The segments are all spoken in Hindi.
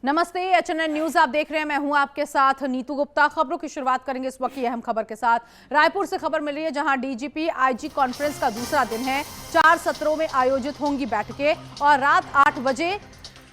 नमस्ते, एचएनएन न्यूज आप देख रहे हैं। मैं हूं आपके साथ नीतू गुप्ता। खबरों की शुरुआत करेंगे इस वक्त की अहम खबर के साथ। रायपुर से खबर मिली है, जहां डीजीपी आईजी कॉन्फ्रेंस का दूसरा दिन है। 4 सत्रों में आयोजित होंगी बैठकें और रात 8 बजे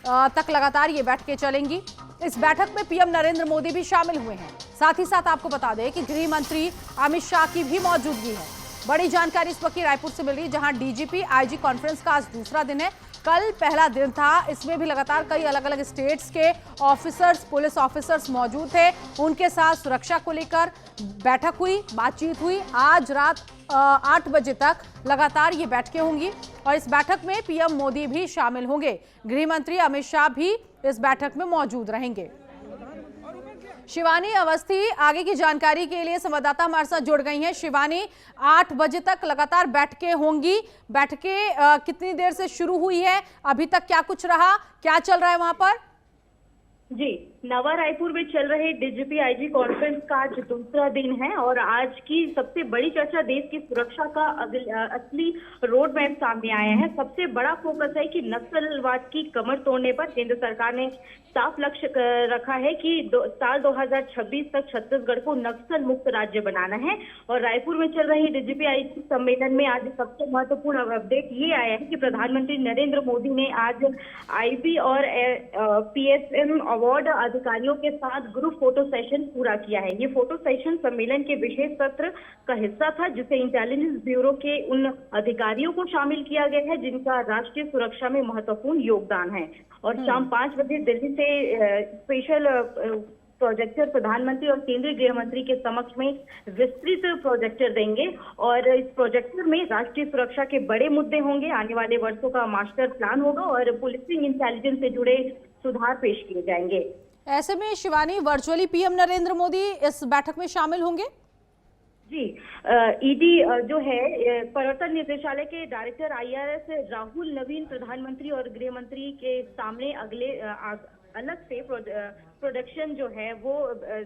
तक लगातार ये बैठकें चलेंगी। इस बैठक में पीएम नरेंद्र मोदी भी शामिल हुए हैं। साथ ही साथ आपको बता दें कि गृह मंत्री अमित शाह की भी मौजूदगी है। बड़ी जानकारी इस वक्त रायपुर से मिल रही है, जहां डीजीपी आईजी कॉन्फ्रेंस का आज दूसरा दिन है। कल पहला दिन था, इसमें भी लगातार कई अलग अलग स्टेट्स के ऑफिसर्स, पुलिस ऑफिसर्स मौजूद थे। उनके साथ सुरक्षा को लेकर बैठक हुई, बातचीत हुई। आज रात 8 बजे तक लगातार ये बैठकें होंगी और इस बैठक में पीएम मोदी भी शामिल होंगे। गृह मंत्री अमित शाह भी इस बैठक में मौजूद रहेंगे। शिवानी अवस्थी आगे की जानकारी के लिए संवाददाता हमारे साथ जुड़ गई हैं। शिवानी, 8 बजे तक लगातार बैठकें होंगी। बैठकें कितनी देर से शुरू हुई है, अभी तक क्या कुछ रहा, क्या चल रहा है वहां पर? जी, नवा रायपुर में चल रहे डीजीपी आईजी कॉन्फ्रेंस का आज दूसरा दिन है और आज की सबसे बड़ी चर्चा देश की सुरक्षा का असली रोड मैप सामने आया है। सबसे बड़ा फोकस है कि नक्सलवाद की कमर तोड़ने पर केंद्र सरकार ने साफ लक्ष्य रखा है कि साल 2026 तक छत्तीसगढ़ को नक्सल मुक्त राज्य बनाना है। और रायपुर में चल रही डीजीपी आईजी सम्मेलन में आज सबसे महत्वपूर्ण अपडेट ये आया है कि प्रधानमंत्री नरेंद्र मोदी ने आज आईबी और पीएसएम अवार्ड अधिकारियों के साथ ग्रुप फोटो सेशन पूरा किया है। ये फोटो सेशन सम्मेलन के विशेष सत्र का हिस्सा था, जिसे इंटेलिजेंस ब्यूरो के उन अधिकारियों को शामिल किया गया है जिनका राष्ट्रीय सुरक्षा में महत्वपूर्ण योगदान है। और शाम 5 बजे दिल्ली से स्पेशल प्रोजेक्टर प्रधानमंत्री और केंद्रीय गृह मंत्री के समक्ष में विस्तृत प्रोजेक्टर देंगे और इस प्रोजेक्टर में राष्ट्रीय सुरक्षा के बड़े मुद्दे होंगे, आने वाले वर्षों का मास्टर प्लान होगा और पुलिसिंग इंटेलिजेंस से जुड़े सुधार पेश किए जाएंगे। ऐसे में शिवानी, वर्चुअली पीएम नरेंद्र मोदी इस बैठक में शामिल होंगे? जी, ईडी जो है प्रवर्तन निदेशालय के डायरेक्टर आईआरएस राहुल नवीन प्रधानमंत्री और गृह मंत्री के सामने अलग से प्रोडक्शन जो है वो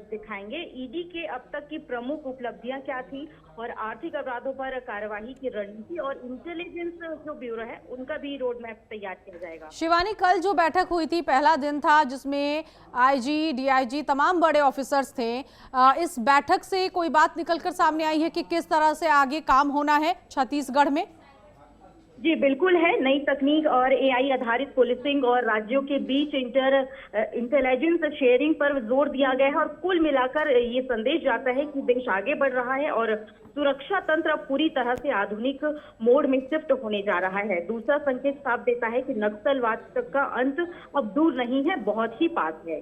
दिखाएंगे। ईडी के अब तक की प्रमुख उपलब्धियां क्या थी और आर्थिक अपराधों पर कार्यवाही की रणनीति और इंटेलिजेंस जो ब्यूरो है उनका भी रोड मैप तैयार किया जाएगा। शिवानी, कल जो बैठक हुई थी, पहला दिन था जिसमें आईजी, डीआईजी, तमाम बड़े ऑफिसर्स थे। इस बैठक से कोई बात निकलकर सामने आई है कि किस तरह से आगे काम होना है छत्तीसगढ़ में? जी बिल्कुल है। नई तकनीक और एआई आधारित पुलिसिंग और राज्यों के बीच इंटेलिजेंस शेयरिंग पर जोर दिया गया है और कुल मिलाकर ये संदेश जाता है कि देश आगे बढ़ रहा है और सुरक्षा तंत्र अब पूरी तरह से आधुनिक मोड में शिफ्ट होने जा रहा है। दूसरा संकेत साफ देता है कि नक्सलवाद का अंत अब दूर नहीं है, बहुत ही पास है।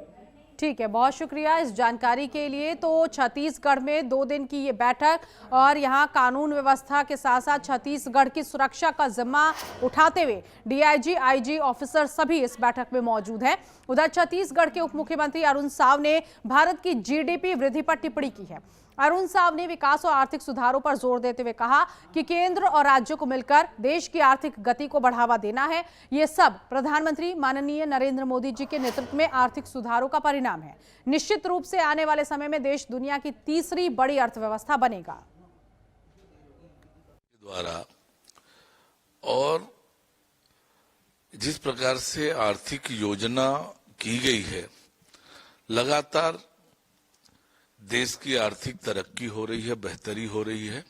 ठीक है, बहुत शुक्रिया इस जानकारी के लिए। तो छत्तीसगढ़ में 2 दिन की ये बैठक और यहाँ कानून व्यवस्था के साथ साथ छत्तीसगढ़ की सुरक्षा का जिम्मा उठाते हुए डीआईजी, आईजी ऑफिसर सभी इस बैठक में मौजूद हैं। उधर छत्तीसगढ़ के उप मुख्यमंत्री अरुण साव ने भारत की जीडीपी वृद्धि पर टिप्पणी की है। अरुण साव ने विकास और आर्थिक सुधारों पर जोर देते हुए कहा कि केंद्र और राज्यों को मिलकर देश की आर्थिक गति को बढ़ावा देना है। ये सब प्रधानमंत्री माननीय नरेंद्र मोदी जी के नेतृत्व में आर्थिक सुधारों का परिणाम है। निश्चित रूप से आने वाले समय में देश दुनिया की तीसरी बड़ी अर्थव्यवस्था बनेगा। द्वारा और जिस प्रकार से आर्थिक योजना की गई है, लगातार देश की आर्थिक तरक्की हो रही है, बेहतरी हो रही है।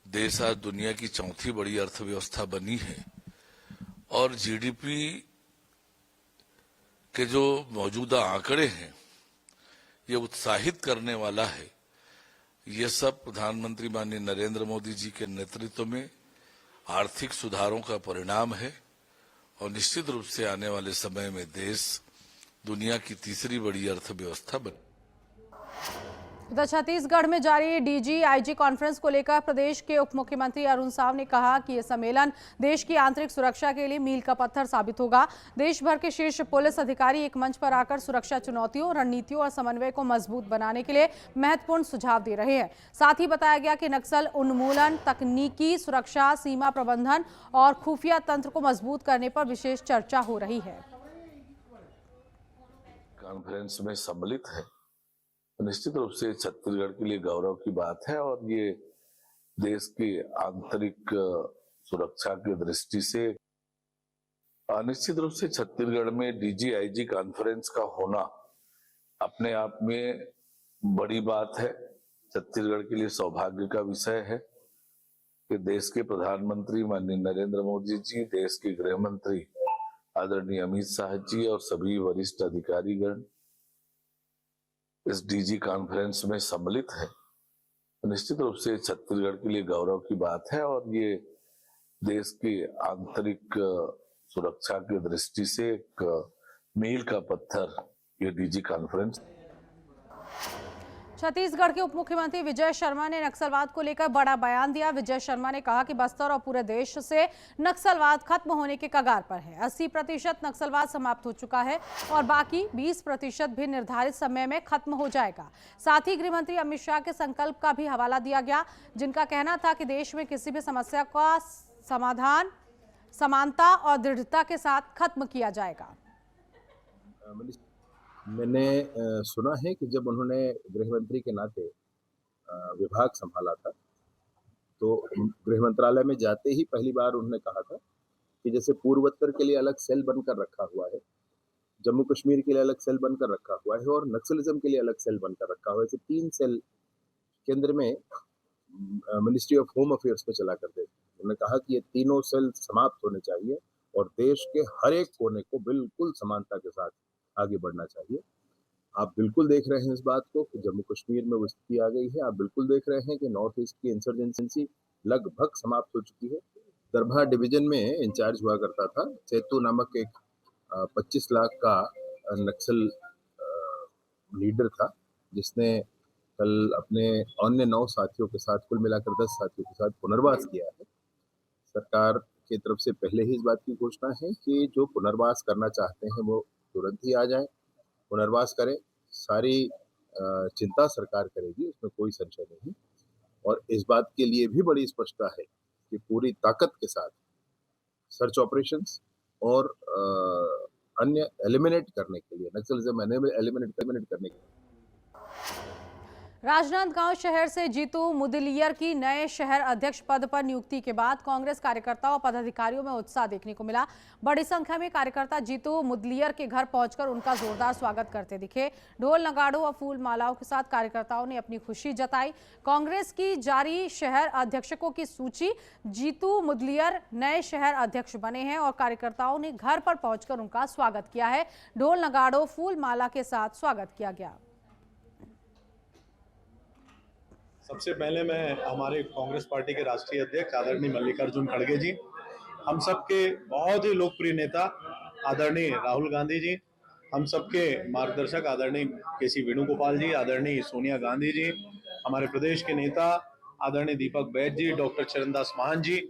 देश आज दुनिया की चौथी बड़ी अर्थव्यवस्था बनी है और जीडीपी के जो मौजूदा आंकड़े हैं ये उत्साहित करने वाला है। ये सब प्रधानमंत्री माननीय नरेंद्र मोदी जी के नेतृत्व में आर्थिक सुधारों का परिणाम है और निश्चित रूप से आने वाले समय में देश दुनिया की तीसरी बड़ी अर्थव्यवस्था बने। उधर छत्तीसगढ़ में जारी डीजी आईजी कॉन्फ्रेंस को लेकर प्रदेश के उप मुख्यमंत्री अरुण साव ने कहा कि यह सम्मेलन देश की आंतरिक सुरक्षा के लिए मील का पत्थर साबित होगा। देश भर के शीर्ष पुलिस अधिकारी एक मंच पर आकर सुरक्षा चुनौतियों, रणनीतियों और समन्वय को मजबूत बनाने के लिए महत्वपूर्ण सुझाव दे रहे हैं। साथ ही बताया गया कि नक्सल उन्मूलन, तकनीकी सुरक्षा, सीमा प्रबंधन और खुफिया तंत्र को मजबूत करने पर विशेष चर्चा हो रही है। कॉन्फ्रेंस में सम्मिलित है, निश्चित रूप से छत्तीसगढ़ के लिए गौरव की बात है और ये देश की आंतरिक सुरक्षा की दृष्टि से निश्चित रूप से छत्तीसगढ़ में डीजीआईजी कॉन्फ्रेंस का होना अपने आप में बड़ी बात है। छत्तीसगढ़ के लिए सौभाग्य का विषय है कि देश के प्रधानमंत्री माननीय नरेंद्र मोदी जी, देश के गृह मंत्री आदरणीय अमित शाह जी और सभी वरिष्ठ अधिकारीगण इस डीजी कॉन्फ्रेंस में सम्मिलित है। निश्चित रूप से छत्तीसगढ़ के लिए गौरव की बात है और ये देश की आंतरिक सुरक्षा की दृष्टि से एक मील का पत्थर ये डीजी कॉन्फ्रेंस। छत्तीसगढ़ के उप मुख्यमंत्री विजय शर्मा ने नक्सलवाद को लेकर बड़ा बयान दिया। विजय शर्मा ने कहा कि बस्तर और पूरे देश से नक्सलवाद खत्म होने के कगार पर है। 80% नक्सलवाद समाप्त हो चुका है और बाकी 20% भी निर्धारित समय में खत्म हो जाएगा। साथ ही गृह मंत्री अमित शाह के संकल्प का भी हवाला दिया गया, जिनका कहना था कि देश में किसी भी समस्या का समाधान समानता और दृढ़ता के साथ खत्म किया जाएगा। मैंने सुना है कि जब उन्होंने गृह मंत्री के नाते विभाग संभाला था तो गृह मंत्रालय में जाते ही पहली बार उन्होंने कहा था कि जैसे पूर्वोत्तर के लिए अलग सेल बनकर रखा हुआ है, जम्मू कश्मीर के लिए अलग सेल बनकर रखा हुआ है और नक्सलिज्म के लिए अलग सेल बनकर रखा हुआ है, ऐसे 3 सेल केंद्र में मिनिस्ट्री ऑफ होम अफेयर्स पे चला करते थे। उन्होंने कहा कि ये तीनों सेल समाप्त होने चाहिए और देश के हर एक कोने को बिल्कुल समानता के साथ आगे बढ़ना चाहिए। आप बिल्कुल देख रहे हैं इस बात को कि जम्मू कश्मीर में वो स्थिति आ गई है। आप बिल्कुल देख रहे हैं कि नॉर्थ ईस्ट की इंसर्जेंसी लगभग समाप्त हो चुकी है। दरभा डिवीजन में इंचार्ज हुआ करता था चेतू नामक एक 25 लाख का नक्सल लीडर था, जिसने कल अपने अन्य 9 साथियों के साथ कुल मिलाकर 10 साथियों के साथ पुनर्वास किया है। सरकार की तरफ से पहले ही इस बात की घोषणा है कि जो पुनर्वास करना चाहते हैं वो तुरंत ही आ जाएं, पुनर्वास करें। सारी चिंता सरकार करेगी, उसमें कोई संशय नहीं। और इस बात के लिए भी बड़ी स्पष्टता है कि पूरी ताकत के साथ सर्च ऑपरेशंस और अन्य एलिमिनेट करने के लिए, नक्सलिज्म एलिमिनेट करने के लिए राजनांदगांव शहर से जीतू मुदलियर की नए शहर अध्यक्ष पद पर नियुक्ति के बाद कांग्रेस कार्यकर्ताओं और पदाधिकारियों में उत्साह देखने को मिला। बड़ी संख्या में कार्यकर्ता जीतू मुदलियर के घर पहुंचकर उनका जोरदार स्वागत करते दिखे। ढोल नगाड़ों और फूल मालाओं के साथ कार्यकर्ताओं ने अपनी खुशी जताई। कांग्रेस की जारी शहर अध्यक्षों की सूची, जीतू मुदलियर नए शहर अध्यक्ष बने हैं और कार्यकर्ताओं ने घर पर पहुंचकर उनका स्वागत किया है। ढोल नगाड़ों फूल माला के साथ स्वागत किया गया। सबसे पहले मैं हमारे कांग्रेस पार्टी के राष्ट्रीय अध्यक्ष आदरणीय मल्लिकार्जुन खड़गे जी, हम सबके बहुत ही लोकप्रिय नेता आदरणीय राहुल गांधी जी, हम सबके मार्गदर्शक आदरणीय केसी वेणुगोपाल जी, आदरणीय सोनिया गांधी जी, हमारे प्रदेश के नेता आदरणीय दीपक बैद जी, डॉक्टर चरणदास महंत जी,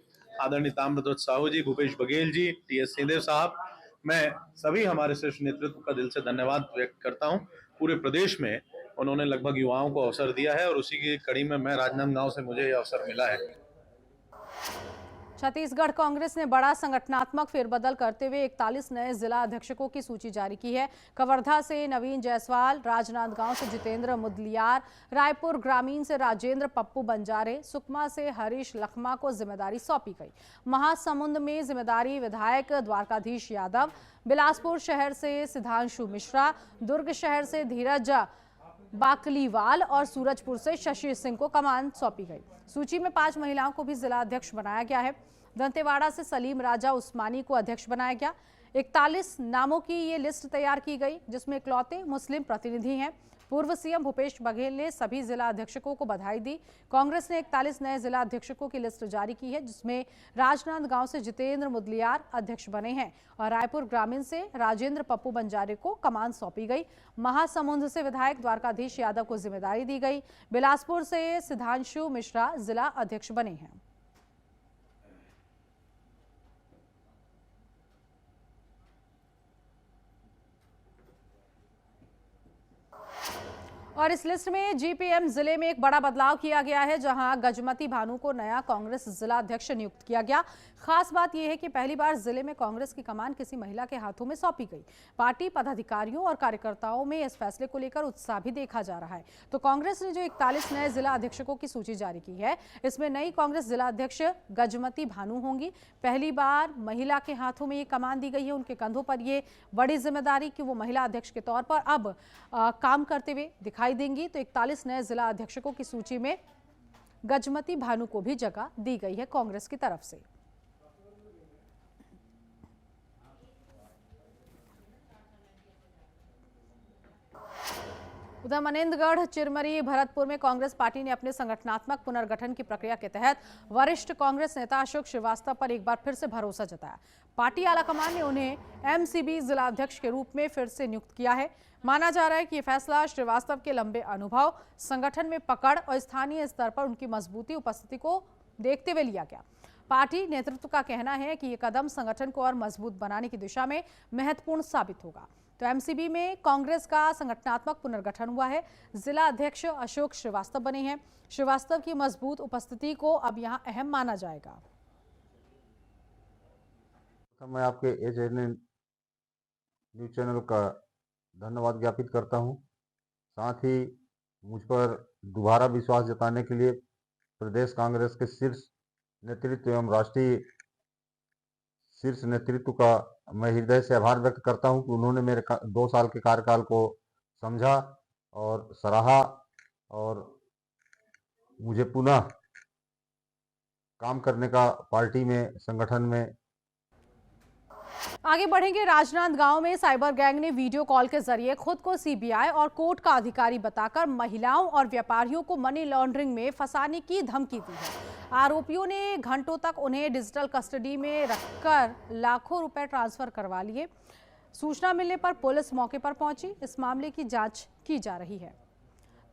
आदरणीय ताम्रध्वज साहू जी, भूपेश बघेल जी, टीएस सिंहदेव साहब, मैं सभी हमारे शीर्ष नेतृत्व का दिल से धन्यवाद व्यक्त करता हूं। पूरे प्रदेश में उन्होंने लगभग युवाओं को अवसर दिया है और उसी की कड़ी में मैं राजनांदगांव से मुझे यह अवसर मिला है। छत्तीसगढ़ कांग्रेस ने बड़ा संगठनात्मक फेरबदल करते हुए 41 नए जिला अध्यक्षों की सूची जारी की है। कवर्धा से नवीन जायसवाल, राजनांदगांव से जितेंद्र मुदलियार, रायपुर ग्रामीण से राजेंद्र पप्पू बंजारे, सुकमा से हरीश लखमा को जिम्मेदारी सौंपी गई। महासमुंद में जिम्मेदारी विधायक द्वारकाधीश यादव, बिलासपुर शहर से सिद्धांशु मिश्रा, दुर्ग शहर से धीरज बाकलीवाल और सूरजपुर से शशि सिंह को कमान सौंपी गई। सूची में 5 महिलाओं को भी जिला अध्यक्ष बनाया गया है। दंतेवाड़ा से सलीम राजा उस्मानी को अध्यक्ष बनाया गया। 41 नामों की ये लिस्ट तैयार की गई, जिसमें इकलौते मुस्लिम प्रतिनिधि हैं। पूर्व सीएम भूपेश बघेल ने सभी जिला अध्यक्षों को बधाई दी। कांग्रेस ने 41 नए जिला अध्यक्षों की लिस्ट जारी की है, जिसमें राजनांदगांव से जितेंद्र मुदलियार अध्यक्ष बने हैं और रायपुर ग्रामीण से राजेंद्र पप्पू बंजारे को कमान सौंपी गई। महासमुंद से विधायक द्वारकाधीश यादव को जिम्मेदारी दी गई। बिलासपुर से सिद्धांशु मिश्रा जिला अध्यक्ष बने हैं। और इस लिस्ट में जीपीएम जिले में एक बड़ा बदलाव किया गया है, जहां गजमती भानु को नया कांग्रेस जिला अध्यक्ष नियुक्त किया गया। खास बात यह है कि पहली बार जिले में कांग्रेस की कमान किसी महिला के हाथों में सौंपी गई। पार्टी पदाधिकारियों और कार्यकर्ताओं में इस फैसले को लेकर उत्साह भी देखा जा रहा है। तो कांग्रेस ने जो 41 नए जिला अध्यक्षों की सूची जारी की है, इसमें नई कांग्रेस जिला अध्यक्ष गजमती भानु होंगी। पहली बार महिला के हाथों में ये कमान दी गई है। उनके कंधों पर ये बड़ी जिम्मेदारी कि वो महिला अध्यक्ष के तौर पर अब काम करते हुए दिखाई देंगी। तो 41 नए जिला अध्यक्षों की सूची में गजमती भानु को भी जगह दी गई है कांग्रेस की तरफ से। उधर मनेंद्रगढ़, चिरमरी, भरतपुर में कांग्रेस पार्टी ने अपने संगठनात्मक पुनर्गठन की प्रक्रिया के तहत वरिष्ठ कांग्रेस नेता अशोक श्रीवास्तव पर एक बार फिर से भरोसा जताया। पार्टी आलाकमान ने उन्हें एमसीबी जिला अध्यक्ष के रूप में फिर से नियुक्त किया है। माना जा रहा है कि यह फैसला श्रीवास्तव के लंबे अनुभव, संगठन में पकड़ और स्थानीय स्तर पर उनकी मजबूती उपस्थिति को देखते हुए लिया गया। पार्टी नेतृत्व का कहना है कि यह कदम संगठन को और मजबूत बनाने की दिशा में महत्वपूर्ण साबित होगा। तो एमसीबी में कांग्रेस का संगठनात्मक पुनर्गठन हुआ है। जिला अध्यक्ष अशोक श्रीवास्तव बने हैं। श्रीवास्तव की मजबूत उपस्थिति को अब यहां अहम माना जाएगा। मैं आपके एएनएन न्यूज चैनल का धन्यवाद ज्ञापित करता हूं। साथ ही मुझ पर दोबारा विश्वास जताने के लिए प्रदेश कांग्रेस के शीर्ष नेतृत्व एवं राष्ट्रीय शीर्ष नेतृत्व का मैं हृदय से आभार व्यक्त करता हूं कि उन्होंने मेरे 2 साल के कार्यकाल को समझा और सराहा और मुझे पुनः काम करने का पार्टी में, संगठन में। आगे बढ़ेंगे। राजनांदगांव में साइबर गैंग ने वीडियो कॉल के जरिए खुद को सीबीआई और कोर्ट का अधिकारी बताकर महिलाओं और व्यापारियों को मनी लॉन्ड्रिंग में फंसाने की धमकी दी है। आरोपियों ने घंटों तक उन्हें डिजिटल कस्टडी में रखकर लाखों रुपए ट्रांसफर करवा लिए। सूचना मिलने पर पुलिस मौके पर पहुंची। इस मामले की जांच की जा रही है।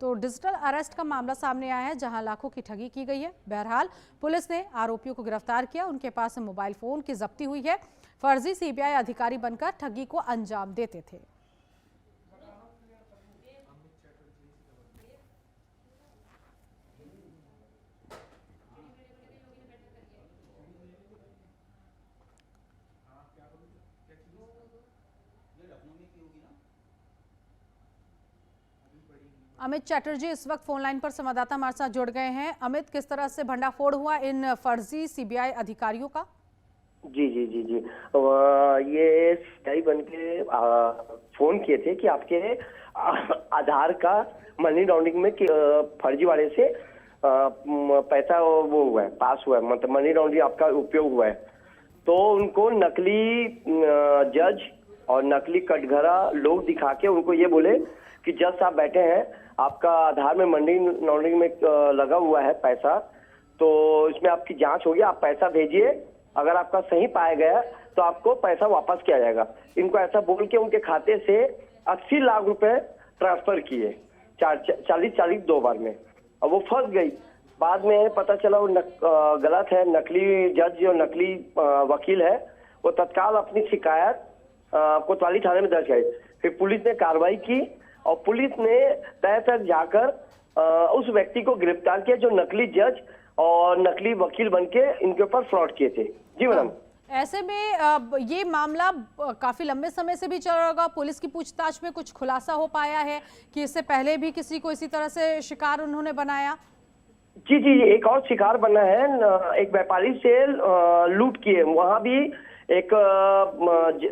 तो डिजिटल अरेस्ट का मामला सामने आया है, जहां लाखों की ठगी की गई है। बहरहाल पुलिस ने आरोपियों को गिरफ्तार किया। उनके पास से मोबाइल फोन की जब्ती हुई है। फर्जी सीबीआई अधिकारी बनकर ठगी को अंजाम देते थे। अमित चैटर्जी इस वक्त फोन लाइन पर संवाददाता हमारे साथ जुड़ गए हैं। अमित, किस तरह से भंडाफोड़ हुआ इन फर्जी सीबीआई अधिकारियों का? जी जी जी जी ये सीआई बन के फोन किए थे कि आपके आधार का मनी लॉन्ड्रिंग में फर्जी वाले से पैसा वो हुआ है, पास हुआ है, मतलब मनी लॉन्ड्रिंग आपका उपयोग हुआ है। तो उनको नकली जज और नकली कटघरा लोग दिखा के उनको ये बोले कि जज साहब बैठे हैं, आपका आधार में मनी लॉन्ड्रिंग में लगा हुआ है पैसा, तो इसमें आपकी जांच होगी, आप पैसा भेजिए, अगर आपका सही पाया गया तो आपको पैसा वापस किया जाएगा। इनको ऐसा बोल के उनके खाते से 80 लाख रुपए ट्रांसफर किए, 40 2 बार में। अब वो फंस गई। बाद में पता चला वो गलत है। नकली जज और नकली वकील है, वो तत्काल अपनी शिकायत कोतवाली थाने में दर्ज की। फिर पुलिस ने कार्रवाई की और पुलिस ने तय तक जाकर उस व्यक्ति को गिरफ्तार किया जो नकली जज और नकली वकील बनके इनके ऊपर फ्रॉड किए थे। जी मैडम। ऐसे में ये मामला काफी लंबे समय से भी चल रहा होगा। पुलिस की पूछताछ में कुछ खुलासा हो पाया है कि इससे पहले भी किसी को इसी तरह से शिकार उन्होंने बनाया? जी जी, एक और शिकार बना है। एक व्यापारी से लूट किए, वहां भी एक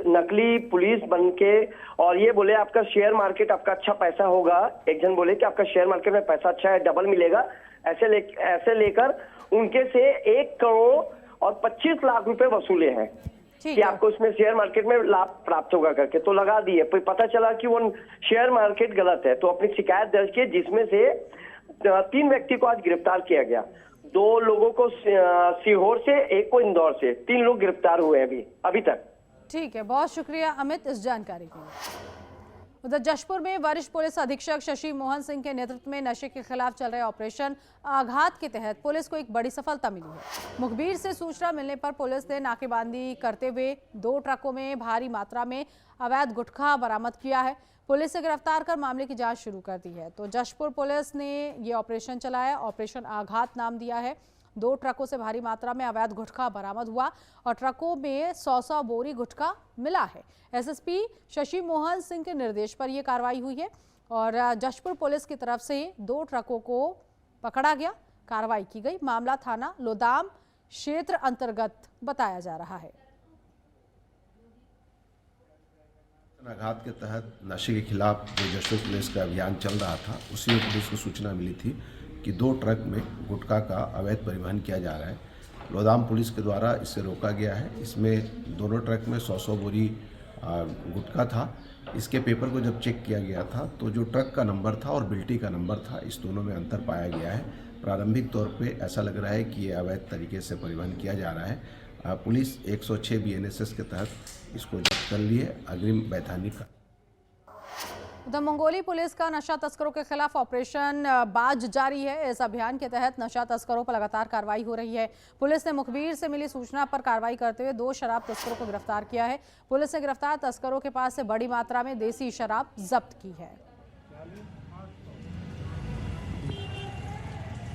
नकली पुलिस बनके और ये बोले आपका शेयर मार्केट, आपका अच्छा पैसा होगा। एक जन बोले कि आपका शेयर मार्केट में पैसा अच्छा है, डबल मिलेगा। ऐसे लेकर उनके से 1 करोड़ और 25 लाख रुपए वसूले हैं कि आपको इसमें शेयर मार्केट में लाभ प्राप्त होगा करके, तो लगा दिए। फिर पता चला कि वो शेयर मार्केट गलत है, तो अपनी शिकायत दर्ज की, जिसमें से 3 व्यक्ति को आज गिरफ्तार किया गया। 2 लोगों को सीहोर से, 1 को इंदौर से। 3 लोग गिरफ्तार हुए हैं अभी तक। ठीक है, बहुत शुक्रिया अमित इस जानकारी के लिए। उधर जशपुर में वरिष्ठ पुलिस अधीक्षक शशि मोहन सिंह के नेतृत्व में नशे के खिलाफ चल रहे ऑपरेशन आघात के तहत पुलिस को एक बड़ी सफलता मिली है। मुखबिर से सूचना मिलने पर पुलिस ने नाकेबंदी करते हुए 2 ट्रकों में भारी मात्रा में अवैध गुटखा बरामद किया है। पुलिस से गिरफ्तार कर मामले की जांच शुरू कर दी है। तो जशपुर पुलिस ने ये ऑपरेशन चलाया, ऑपरेशन आघात नाम दिया है। 2 ट्रकों से भारी मात्रा में अवैध गुटखा बरामद हुआ और ट्रकों में 100 बोरी गुटखा मिला है। एसएसपी शशि मोहन सिंह के निर्देश पर यह कार्रवाई हुई है और जशपुर पुलिस की तरफ से 2 ट्रकों को पकड़ा गया, कार्रवाई की गई। मामला थाना लोदाम क्षेत्र अंतर्गत बताया जा रहा है। आघात के तहत नशे के खिलाफ जो जशपुर पुलिस का अभियान चल रहा था, उसी में पुलिस को सूचना मिली थी कि 2 ट्रक में गुटखा का अवैध परिवहन किया जा रहा है। लोदाम पुलिस के द्वारा इसे रोका गया है। इसमें दोनों ट्रक में 100 बोरी गुटखा था। इसके पेपर को जब चेक किया गया था तो जो ट्रक का नंबर था और बिल्टी का नंबर था, इस दोनों में अंतर पाया गया है। प्रारंभिक तौर पे ऐसा लग रहा है कि ये अवैध तरीके से परिवहन किया जा रहा है। पुलिस 106 BNSS के तहत इसको जब्त कर ली है। अग्रिम वैधानिक उधर मंगोली पुलिस का नशा तस्करों के खिलाफ ऑपरेशन बाज जारी है। इस अभियान के तहत नशा तस्करों पर लगातार कार्रवाई हो रही है। पुलिस ने मुखबिर से मिली सूचना पर कार्रवाई करते हुए 2 शराब तस्करों को गिरफ्तार किया है। पुलिस ने गिरफ्तार तस्करों के पास से बड़ी मात्रा में देसी शराब जब्त की है।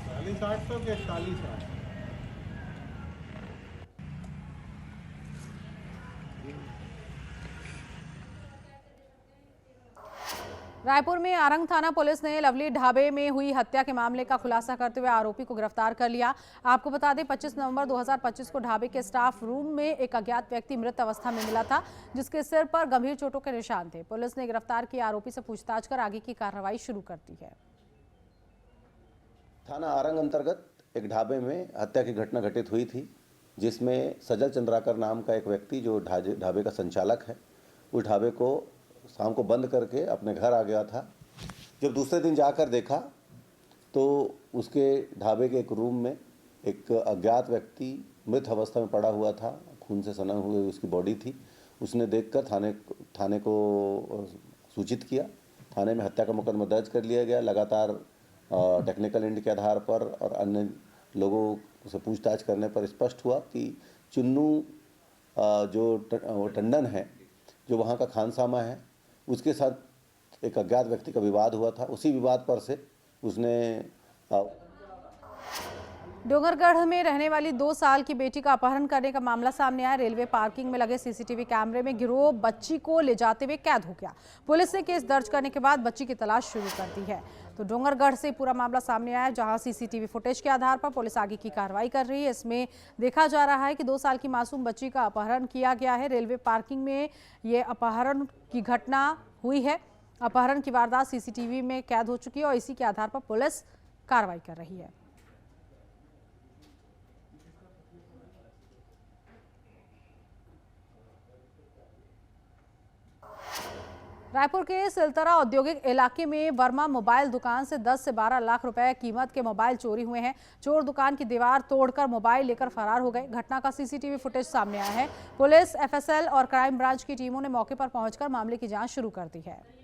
40-800 के 40 रायपुर में आरंग थाना पुलिस ने लवली ढाबे में हुई हत्या के मामले का खुलासा करते हुए आरोपी को गिरफ्तार कर लिया। आपको बता दें 25 नवंबर 2025 को ढाबे के स्टाफ रूम में एक अज्ञात व्यक्ति मृत अवस्था में मिला था, जिसके सिर पर गंभीर चोटों के निशान थे। पुलिस ने गिरफ्तार किए आरोपी से पूछताछ कर आगे की कार्रवाई शुरू कर दी है। थाना आरंग अंतर्गत एक ढाबे में हत्या की घटना घटित हुई थी, जिसमें सजल चंद्राकर नाम का एक व्यक्ति जो ढाबे का संचालक है, उस ढाबे को शाम को बंद करके अपने घर आ गया था। जब दूसरे दिन जाकर देखा तो उसके ढाबे के एक रूम में एक अज्ञात व्यक्ति मृत अवस्था में पड़ा हुआ था, खून से सना हुई उसकी बॉडी थी। उसने देखकर थाने को सूचित किया। थाने में हत्या का मुकदमा दर्ज कर लिया गया। लगातार टेक्निकल एंड के आधार पर और अन्य लोगों से पूछताछ करने पर स्पष्ट हुआ कि चुन्नू जो टंडन है, जो वहाँ का खानसामा है, उसके साथ एक अज्ञात व्यक्ति का विवाद हुआ था। उसी विवाद पर से उसने डोंगरगढ़ में रहने वाली 2 साल की बेटी का अपहरण करने का मामला सामने आया। रेलवे पार्किंग में लगे सीसीटीवी कैमरे में गिरोह बच्ची को ले जाते हुए कैद हो गया। पुलिस ने केस दर्ज करने के बाद बच्ची की तलाश शुरू कर दी है। तो डोंगरगढ़ से पूरा मामला सामने आया, जहां सीसीटीवी फुटेज के आधार पर पुलिस आगे की कार्रवाई कर रही है। इसमें देखा जा रहा है कि 2 साल की मासूम बच्ची का अपहरण किया गया है। रेलवे पार्किंग में ये अपहरण की घटना हुई है। अपहरण की वारदात सीसीटीवी में कैद हो चुकी है और इसी के आधार पर पुलिस कार्रवाई कर रही है। रायपुर के सिलतरा औद्योगिक इलाके में वर्मा मोबाइल दुकान से 10 से 12 लाख रुपए कीमत के मोबाइल चोरी हुए हैं। चोर दुकान की दीवार तोड़कर मोबाइल लेकर फरार हो गए। घटना का सीसीटीवी फुटेज सामने आया है। पुलिस, एफएसएल और क्राइम ब्रांच की टीमों ने मौके पर पहुंचकर मामले की जांच शुरू कर दी है।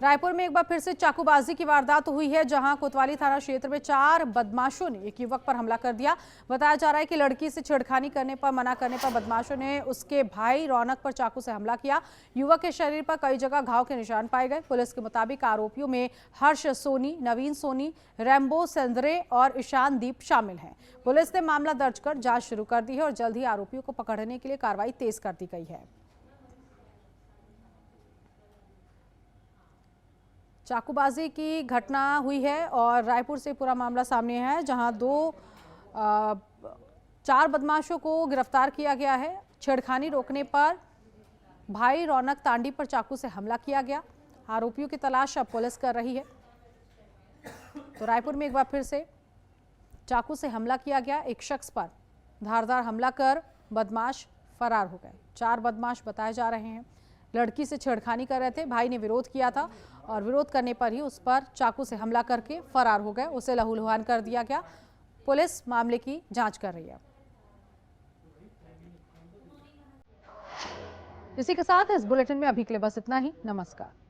रायपुर में एक बार फिर से चाकूबाजी की वारदात हुई है, जहां कोतवाली थाना क्षेत्र में 4 बदमाशों ने एक युवक पर हमला कर दिया। बताया जा रहा है कि लड़की से छेड़खानी करने पर मना करने पर बदमाशों ने उसके भाई रौनक पर चाकू से हमला किया। युवक के शरीर पर कई जगह घाव के निशान पाए गए। पुलिस के मुताबिक आरोपियों में हर्ष सोनी, नवीन सोनी, रैम्बो सेंदरे और ईशान दीप शामिल हैं। पुलिस ने मामला दर्ज कर जांच शुरू कर दी है और जल्द ही आरोपियों को पकड़ने के लिए कार्रवाई तेज कर दी गई है। चाकूबाजी की घटना हुई है और रायपुर से पूरा मामला सामने है, जहां 4 बदमाशों को गिरफ्तार किया गया है। छेड़खानी रोकने पर भाई रौनक तांडी पर चाकू से हमला किया गया। आरोपियों की तलाश अब पुलिस कर रही है। तो रायपुर में एक बार फिर से चाकू से हमला किया गया। एक शख्स पर धारदार हमला कर बदमाश फरार हो गए। 4 बदमाश बताए जा रहे हैं। लड़की से छेड़खानी कर रहे थे। भाई ने विरोध किया था और विरोध करने पर ही उस पर चाकू से हमला करके फरार हो गए। उसे लहूलुहान कर दिया गया। पुलिस मामले की जांच कर रही है। इसी के साथ इस बुलेटिन में अभी के लिए बस इतना ही। नमस्कार।